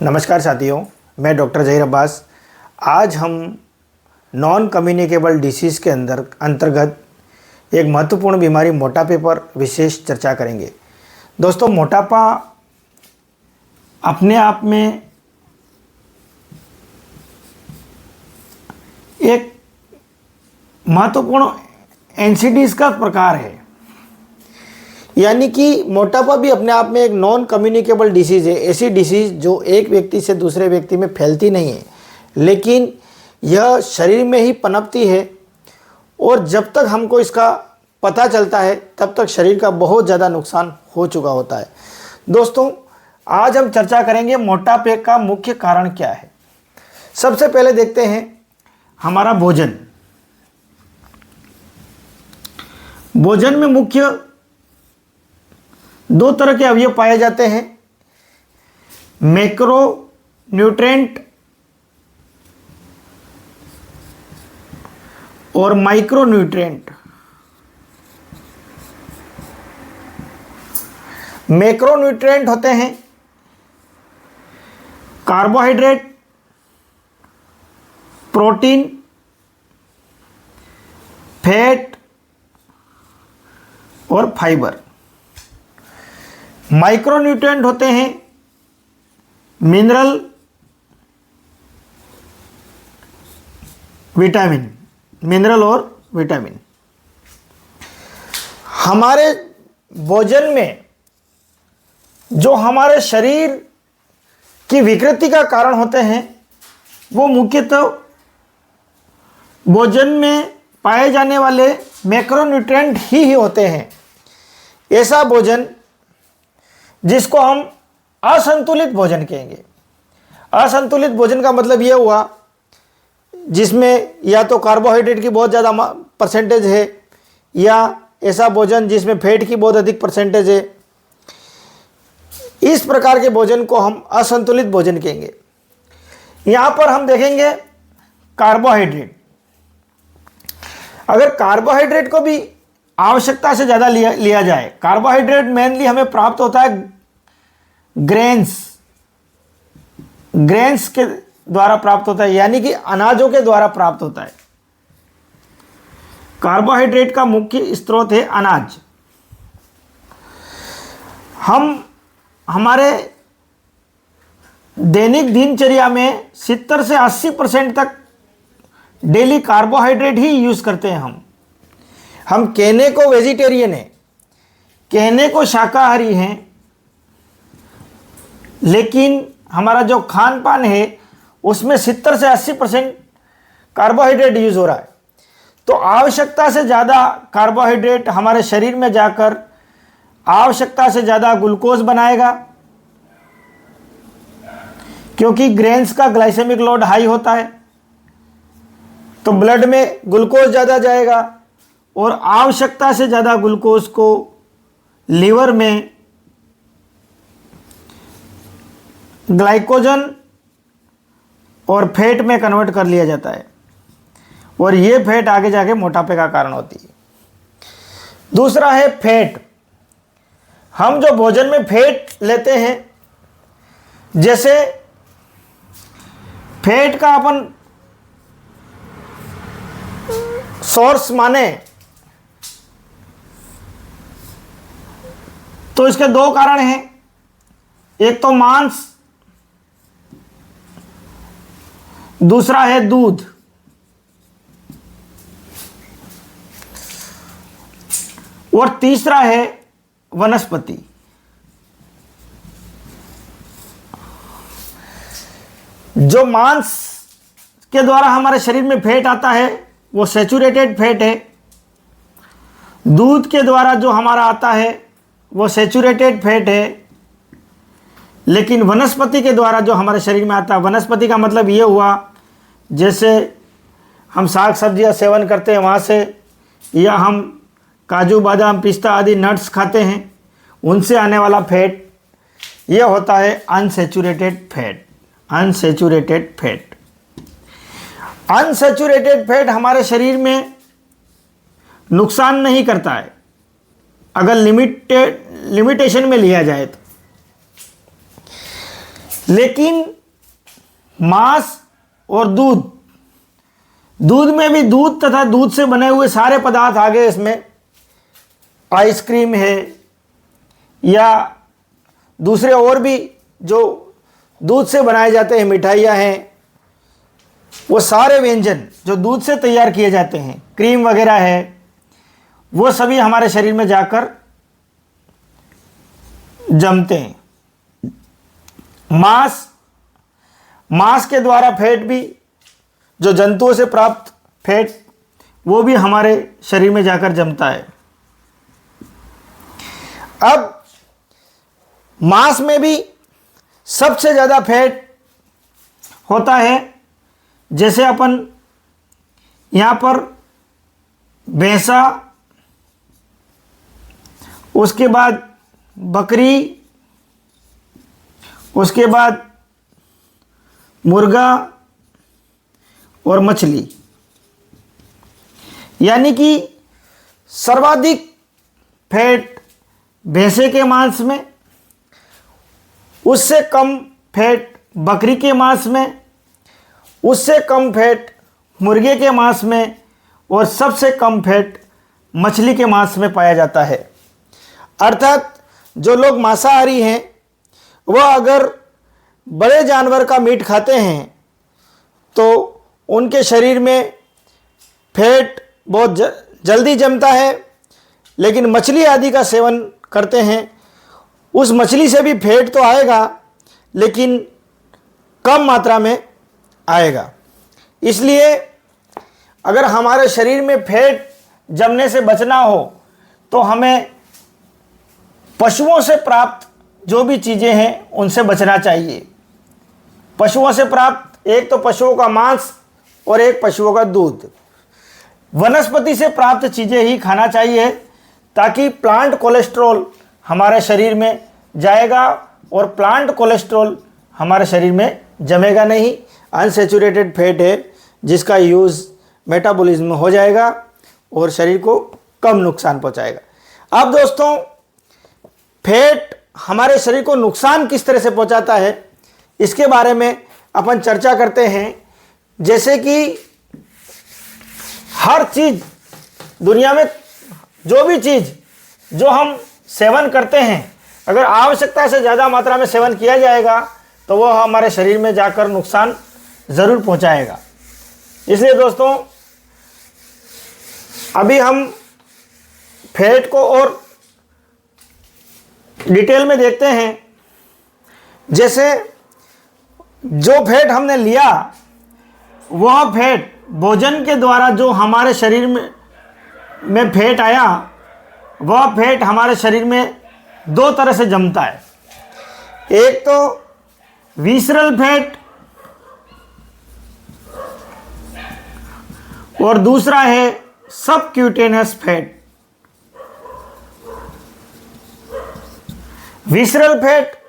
नमस्कार साथियों, मैं डॉक्टर ज़हीर अब्बास। आज हम नॉन कम्युनिकेबल डिसीज़ के अंतर्गत एक महत्वपूर्ण बीमारी मोटापे पर विशेष चर्चा करेंगे। दोस्तों, मोटापा अपने आप में एक महत्वपूर्ण एनसीडीज़ का प्रकार है, यानी कि मोटापा भी अपने आप में एक नॉन कम्युनिकेबल डिसीज़ है। ऐसी डिसीज़ जो एक व्यक्ति से दूसरे व्यक्ति में फैलती नहीं है, लेकिन यह शरीर में ही पनपती है और जब तक हमको इसका पता चलता है तब तक शरीर का बहुत ज़्यादा नुकसान हो चुका होता है। दोस्तों, आज हम चर्चा करेंगे मोटापे का मुख्य कारण क्या है। सबसे पहले देखते हैं हमारा भोजन। भोजन में मुख्य दो तरह के अवयव पाए जाते हैं, मैक्रो न्यूट्रेंट और माइक्रो न्यूट्रेंट। मैक्रो न्यूट्रेंट होते हैं कार्बोहाइड्रेट, प्रोटीन, फैट और फाइबर। माइक्रो न्यूट्रिएंट होते हैं मिनरल, विटामिन, मिनरल और विटामिन। हमारे भोजन में जो हमारे शरीर की विकृति का कारण होते हैं वो मुख्यतः भोजन में पाए जाने वाले मैक्रोन्यूट्रिएंट ही होते हैं। ऐसा भोजन जिसको हम असंतुलित भोजन कहेंगे। असंतुलित भोजन का मतलब यह हुआ जिसमें या तो कार्बोहाइड्रेट की बहुत ज़्यादा परसेंटेज है या ऐसा भोजन जिसमें फैट की बहुत अधिक परसेंटेज है। इस प्रकार के भोजन को हम असंतुलित भोजन कहेंगे। यहाँ पर हम देखेंगे कार्बोहाइड्रेट। अगर कार्बोहाइड्रेट को भी आवश्यकता से ज़्यादा लिया जाए, कार्बोहाइड्रेट मेनली हमें प्राप्त होता है ग्रेन्स के द्वारा प्राप्त होता है, यानी कि अनाजों के द्वारा प्राप्त होता है। कार्बोहाइड्रेट का मुख्य स्रोत है अनाज। हम हमारे दैनिक दिनचर्या में 70 से 80% तक डेली कार्बोहाइड्रेट ही यूज़ करते हैं। हम कहने को वेजिटेरियन हैं, कहने को शाकाहारी हैं, लेकिन हमारा जो खान पान है उसमें 70 से 80% कार्बोहाइड्रेट यूज़ हो रहा है। तो आवश्यकता से ज़्यादा कार्बोहाइड्रेट हमारे शरीर में जाकर आवश्यकता से ज़्यादा ग्लूकोज बनाएगा, क्योंकि ग्रेन्स का ग्लाइसेमिक लोड हाई होता है, तो ब्लड में ग्लूकोज ज़्यादा जाएगा और आवश्यकता से ज़्यादा ग्लूकोज को लीवर में ग्लाइकोजन और फैट में कन्वर्ट कर लिया जाता है और ये फैट आगे जाके मोटापे का कारण होती है। दूसरा है फैट। हम जो भोजन में फैट लेते हैं, जैसे फैट का अपन सोर्स माने तो इसके दो कारण हैं। एक तो मांस, दूसरा है दूध। और तीसरा है वनस्पति। जो मांस के द्वारा हमारे शरीर में फैट आता है वो सैचुरेटेड फैट है। दूध के द्वारा जो हमारा आता है वो सैचुरेटेड फैट है। लेकिन वनस्पति के द्वारा जो हमारे शरीर में आता है, वनस्पति का मतलब ये हुआ जैसे हम साग सब्जियां सेवन करते हैं वहाँ से, या हम काजू बादाम पिस्ता आदि नट्स खाते हैं, उनसे आने वाला फैट ये होता है unsaturated fat. Unsaturated fat unsaturated fat हमारे शरीर में नुकसान नहीं करता है अगर लिमिटेशन में लिया जाए तो। लेकिन मांस और दूध, दूध में भी दूध तथा दूध से बने हुए सारे पदार्थ आ गए इसमें। आइसक्रीम है या दूसरे और भी जो दूध से बनाए जाते हैं, मिठाइयाँ हैं, वो सारे व्यंजन जो दूध से तैयार किए जाते हैं, क्रीम वगैरह है, वो सभी हमारे शरीर में जाकर जमते हैं। मांस के द्वारा फैट भी, जो जंतुओं से प्राप्त फैट, वो भी हमारे शरीर में जाकर जमता है। अब मांस में भी सबसे ज़्यादा फैट होता है। जैसे अपन यहाँ पर भैंसा, उसके बाद बकरी, उसके बाद मुर्गा और मछली, यानी कि सर्वाधिक फैट भैंसे के मांस में, उससे कम फैट बकरी के मांस में, उससे कम फैट मुर्गे के मांस में, और सबसे कम फैट मछली के मांस में पाया जाता है। अर्थात जो लोग मांसाहारी हैं वह अगर बड़े जानवर का मीट खाते हैं तो उनके शरीर में फैट बहुत जल्दी जमता है, लेकिन मछली आदि का सेवन करते हैं, उस मछली से भी फैट तो आएगा लेकिन कम मात्रा में आएगा। इसलिए अगर हमारे शरीर में फैट जमने से बचना हो तो हमें पशुओं से प्राप्त जो भी चीज़ें हैं उनसे बचना चाहिए। पशुओं से प्राप्त, एक तो पशुओं का मांस और एक पशुओं का दूध। वनस्पति से प्राप्त चीज़ें ही खाना चाहिए, ताकि प्लांट कोलेस्ट्रॉल हमारे शरीर में जाएगा और प्लांट कोलेस्ट्रॉल हमारे शरीर में जमेगा नहीं। अनसैचुरेटेड फैट है जिसका यूज़ मेटाबॉलिज्म में हो जाएगा और शरीर को कम नुकसान पहुंचाएगा। अब दोस्तों, फैट हमारे शरीर को नुकसान किस तरह से पहुंचाता है इसके बारे में अपन चर्चा करते हैं। जैसे कि हर चीज़ दुनिया में, जो भी चीज़ जो हम सेवन करते हैं, अगर आवश्यकता से ज़्यादा मात्रा में सेवन किया जाएगा तो वह हमारे शरीर में जाकर नुकसान ज़रूर पहुंचाएगा। इसलिए दोस्तों, अभी हम फैट को और डिटेल में देखते हैं। जैसे जो फैट हमने लिया, वह फैट भोजन के द्वारा जो हमारे शरीर में फैट आया, वह फैट हमारे शरीर में दो तरह से जमता है। एक तो विसरल फैट और दूसरा है सबक्यूटेनियस फैट। विसरल फैट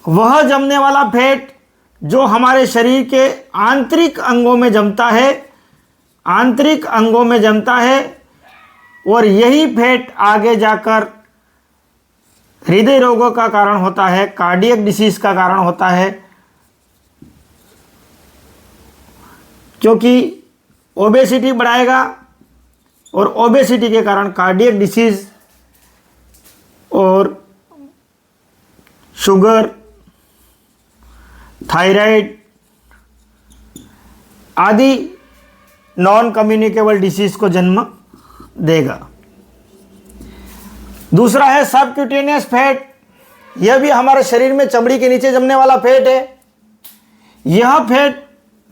वह जमने वाला फैट जो हमारे शरीर के आंतरिक अंगों में जमता है, आंतरिक अंगों में जमता है, और यही फैट आगे जाकर हृदय रोगों का कारण होता है, कार्डियक डिसीज का कारण होता है, क्योंकि ओबेसिटी बढ़ाएगा और ओबेसिटी के कारण कार्डियक डिसीज और शुगर, थायराइड आदि नॉन कम्युनिकेबल डिसीज को जन्म देगा। दूसरा है सबक्यूटेनियस फैट। यह भी हमारे शरीर में चमड़ी के नीचे जमने वाला फैट है। यह फैट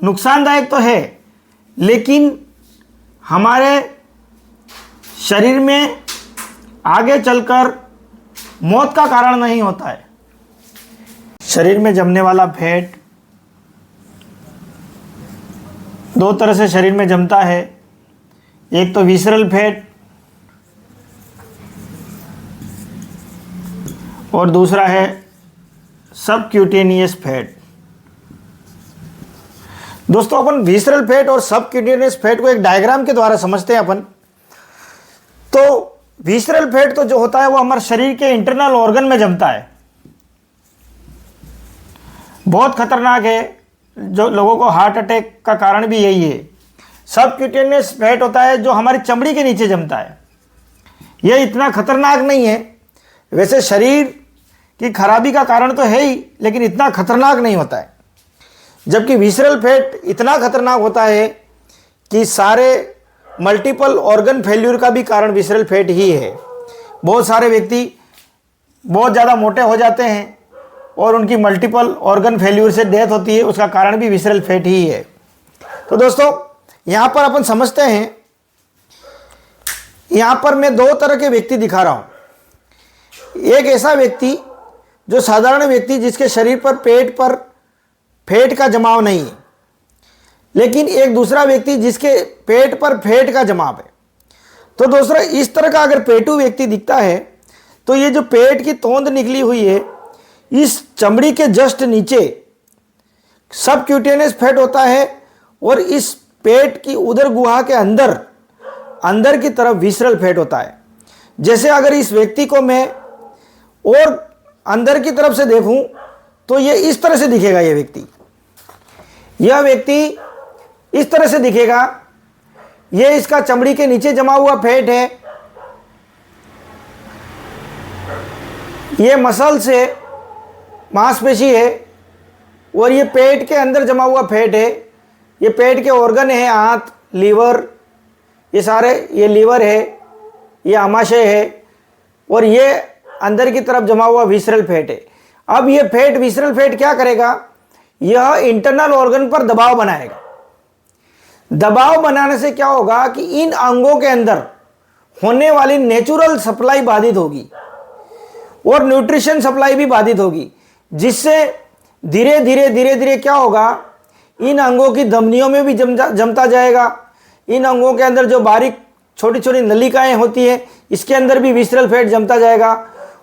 नुकसानदायक तो है, लेकिन हमारे शरीर में आगे चलकर मौत का कारण नहीं होता है। शरीर में जमने वाला फैट दो तरह से शरीर में जमता है। एक तो विसरल फैट और दूसरा है सबक्यूटेनियस फैट। दोस्तों, अपन विसरल फैट और सबक्यूटेनियस फैट को एक डायग्राम के द्वारा समझते हैं अपन। तो विसरल फैट तो जो होता है वो हमारे शरीर के इंटरनल ऑर्गन में जमता है। बहुत खतरनाक है, जो लोगों को हार्ट अटैक का कारण भी यही है। सबक्यूटेनियस फैट होता है जो हमारी चमड़ी के नीचे जमता है। यह इतना खतरनाक नहीं है, वैसे शरीर की खराबी का कारण तो है ही, लेकिन इतना खतरनाक नहीं होता है। जबकि विसरल फैट इतना खतरनाक होता है कि सारे मल्टीपल ऑर्गन फेल्यूर का भी कारण विसरल फैट ही है। बहुत सारे व्यक्ति बहुत ज़्यादा मोटे हो जाते हैं और उनकी मल्टीपल ऑर्गन फेल्यूर से डेथ होती है, उसका कारण भी विसरल फैट ही है। तो दोस्तों, यहाँ पर अपन समझते हैं, यहाँ पर मैं दो तरह के व्यक्ति दिखा रहा हूँ। एक ऐसा व्यक्ति जो साधारण व्यक्ति, जिसके शरीर पर पेट पर फैट का जमाव नहीं है, लेकिन एक दूसरा व्यक्ति जिसके पेट पर फैट का जमाव है। तो दूसरा, इस तरह का अगर पेटू व्यक्ति दिखता है तो ये जो पेट की तोंद निकली हुई है, इस चमड़ी के जस्ट नीचे सबक्यूटेनियस फैट होता है और इस पेट की उदर गुहा के अंदर की तरफ विसरल फैट होता है। जैसे अगर इस व्यक्ति को मैं और अंदर की तरफ से देखूं तो ये इस तरह से दिखेगा। यह व्यक्ति इस तरह से दिखेगा। यह इसका चमड़ी के नीचे जमा हुआ फैट है। यह मसल्स है, मांसपेशी है, और ये पेट के अंदर जमा हुआ फैट है। ये पेट के ऑर्गन है, आंत, लीवर, ये सारे, ये लीवर है, ये आमाशय है, और ये अंदर की तरफ जमा हुआ विसरल फैट है। अब ये फैट, विसरल फैट क्या करेगा? यह इंटरनल ऑर्गन पर दबाव बनाएगा। दबाव बनाने से क्या होगा कि इन अंगों के अंदर होने वाली नेचुरल सप्लाई बाधित होगी और न्यूट्रिशन सप्लाई भी बाधित होगी, जिससे धीरे धीरे क्या होगा, इन अंगों की धमनियों में भी जमता जाएगा। इन अंगों के अंदर जो बारीक छोटी छोटी नलिकाएं होती हैं, इसके अंदर भी विसरल फैट जमता जाएगा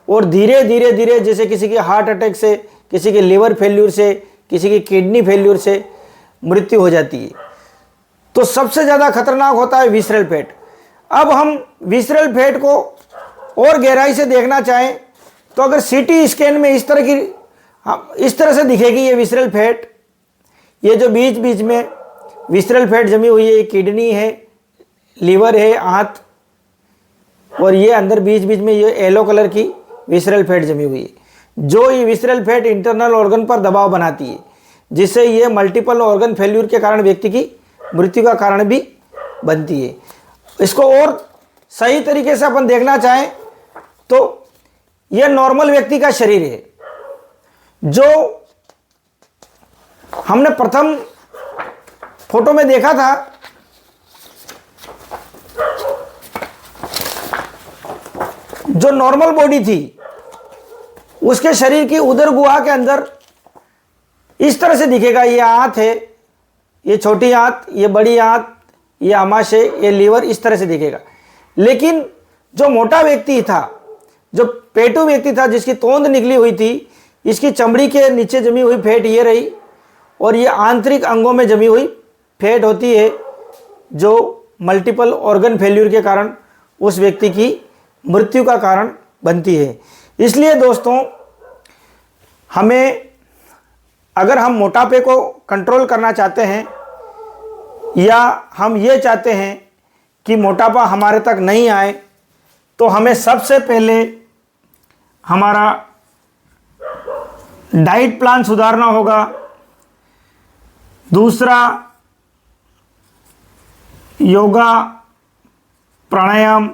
और धीरे धीरे जैसे किसी के हार्ट अटैक से, किसी के लिवर फेल्यूर से, किसी की किडनी फेल्यूर से मृत्यु हो जाती है। तो सबसे ज़्यादा खतरनाक होता है विसरल फैट। अब हम विसरल फैट को और गहराई से देखना चाहें तो अगर सीटी स्कैन में इस तरह से दिखेगी ये विसरल फैट। ये जो बीच बीच में विसरल फैट जमी हुई है, ये किडनी है, लीवर है, आंत, और ये अंदर बीच बीच में ये येलो कलर की विसरल फैट जमी हुई है। जो ये विसरल फैट इंटरनल ऑर्गन पर दबाव बनाती है, जिससे ये मल्टीपल ऑर्गन फेल्यूर के कारण व्यक्ति की मृत्यु का कारण भी बनती है। इसको और सही तरीके से अपन देखना चाहें तो यह नॉर्मल व्यक्ति का शरीर है। जो हमने प्रथम फोटो में देखा था, जो नॉर्मल बॉडी थी, उसके शरीर की उदर गुहा के अंदर इस तरह से दिखेगा। ये आंत है, ये छोटी आंत, ये बड़ी आंत, ये आमाशय, ये लीवर, इस तरह से दिखेगा। लेकिन जो मोटा व्यक्ति था, जो पेटू व्यक्ति था, जिसकी तोंद निकली हुई थी, इसकी चमड़ी के नीचे जमी हुई फैट ये रही, और ये आंतरिक अंगों में जमी हुई फैट होती है, जो मल्टीपल ऑर्गन फेल्यूर के कारण उस व्यक्ति की मृत्यु का कारण बनती है। इसलिए दोस्तों, हमें, अगर हम मोटापे को कंट्रोल करना चाहते हैं या हम ये चाहते हैं कि मोटापा हमारे तक नहीं आए, तो हमें सबसे पहले हमारा डाइट प्लान सुधारना होगा। दूसरा, योगा, प्राणायाम,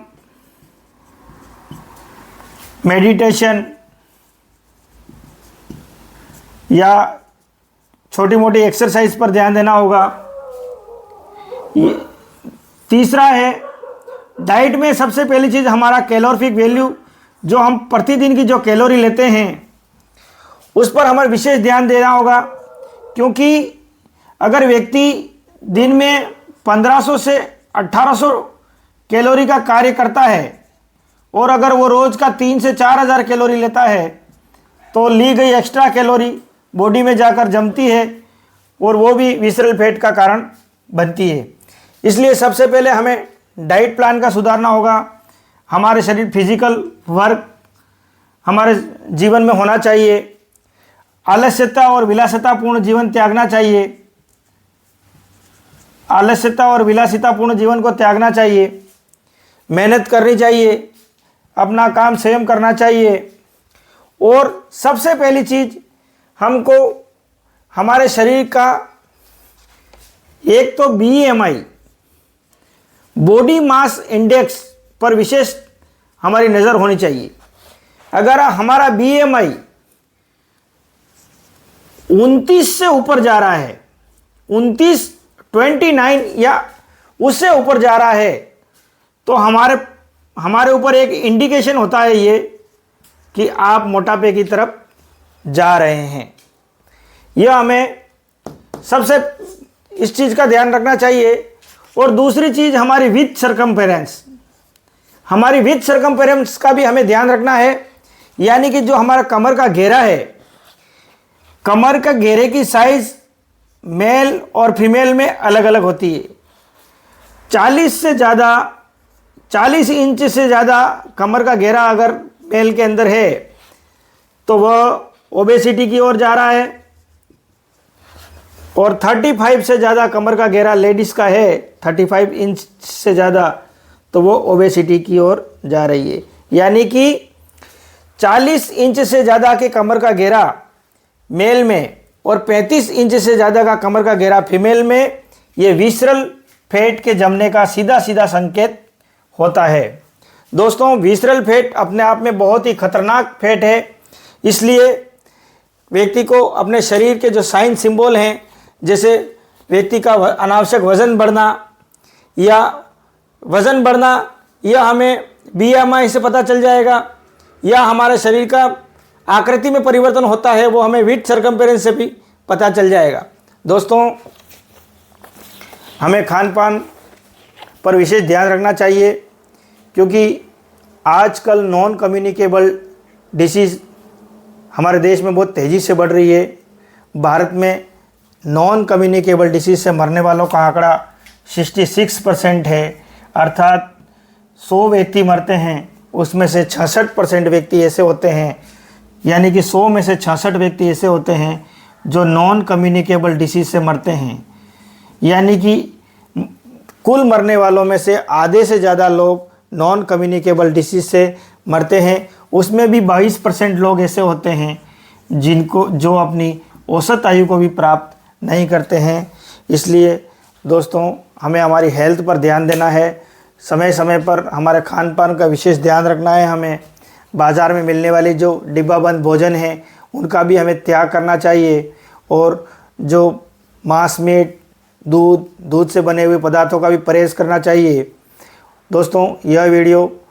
मेडिटेशन या छोटी मोटी एक्सरसाइज पर ध्यान देना होगा। तीसरा है, डाइट में सबसे पहली चीज़ हमारा कैलोरीफिक वैल्यू, जो हम प्रतिदिन की जो कैलोरी लेते हैं उस पर हमें विशेष ध्यान देना होगा। क्योंकि अगर व्यक्ति दिन में 1500 से 1800 कैलोरी का कार्य करता है और अगर वो रोज़ का 3 से 4000 कैलोरी लेता है, तो ली गई एक्स्ट्रा कैलोरी बॉडी में जाकर जमती है और वो भी विसरल फैट का कारण बनती है। इसलिए सबसे पहले हमें डाइट प्लान का सुधारना होगा। हमारे शरीर फिजिकल वर्क हमारे जीवन में होना चाहिए। आलस्यता और विलासितापूर्ण जीवन त्यागना चाहिए। आलस्यता और विलासितापूर्ण जीवन को त्यागना चाहिए। मेहनत करनी चाहिए, अपना काम स्वयं करना चाहिए। और सबसे पहली चीज़, हमको हमारे शरीर का एक तो BMI बॉडी मास इंडेक्स पर विशेष हमारी नज़र होनी चाहिए। अगर हमारा BMI 29 से ऊपर जा रहा है, 29 या उससे ऊपर जा रहा है, तो हमारे ऊपर एक इंडिकेशन होता है ये कि आप मोटापे की तरफ जा रहे हैं। यह हमें सबसे इस चीज़ का ध्यान रखना चाहिए। और दूसरी चीज़, हमारी विथ सरकमफेरेंस, हमारी विथ सरकमफेरेंस का भी हमें ध्यान रखना है। यानी कि जो हमारा कमर का घेरा है, कमर का घेरे की साइज़ मेल और फीमेल में अलग अलग होती है। 40 इंच से ज़्यादा कमर का घेरा अगर मेल के अंदर है तो वह ओबेसिटी की ओर जा रहा है। और 35 से ज़्यादा कमर का घेरा लेडीज़ का है, 35 इंच से ज़्यादा, तो वो ओबेसिटी की ओर जा रही है। यानी कि 40 इंच से ज़्यादा के कमर का घेरा मेल में और 35 इंच से ज़्यादा का कमर का घेरा फीमेल में, ये विसरल फैट के जमने का सीधा सीधा संकेत होता है। दोस्तों, विसरल फैट अपने आप में बहुत ही खतरनाक फैट है। इसलिए व्यक्ति को अपने शरीर के जो साइन सिंबल हैं, जैसे व्यक्ति का अनावश्यक वज़न बढ़ना, यह हमें BMI से पता चल जाएगा, या हमारे शरीर का आकृति में परिवर्तन होता है, वो हमें विथ सरकमफेरेंस से भी पता चल जाएगा। दोस्तों, हमें खान पान पर विशेष ध्यान रखना चाहिए, क्योंकि आजकल नॉन कम्युनिकेबल डिसीज़ हमारे देश में बहुत तेज़ी से बढ़ रही है। भारत में नॉन कम्युनिकेबल डिसीज़ से मरने वालों का आंकड़ा 66% है। अर्थात 100 व्यक्ति मरते हैं, उसमें से 66% व्यक्ति ऐसे होते हैं, यानी कि 100 में से 66 व्यक्ति ऐसे होते हैं जो नॉन कम्युनिकेबल डिसीज़ से मरते हैं। यानी कि कुल मरने वालों में से आधे से ज़्यादा लोग नॉन कम्युनिकेबल डिसीज़ से मरते हैं। उसमें भी 22% लोग ऐसे होते हैं जो अपनी औसत आयु को भी प्राप्त नहीं करते हैं। इसलिए दोस्तों, हमें हमारी हेल्थ पर ध्यान देना है, समय समय पर हमारे खान पान का विशेष ध्यान रखना है। हमें बाज़ार में मिलने वाली जो डिब्बाबंद भोजन है उनका भी हमें त्याग करना चाहिए। और जो मांस, मीट, दूध से बने हुए पदार्थों का भी परहेज़ करना चाहिए। दोस्तों, यह वीडियो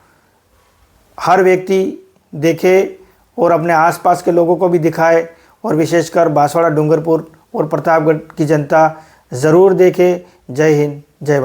हर व्यक्ति देखे और अपने आसपास के लोगों को भी दिखाए, और विशेषकर बांसवाड़ा, डूंगरपुर और प्रतापगढ़ की जनता ज़रूर देखे। जय हिंद, जय भारत।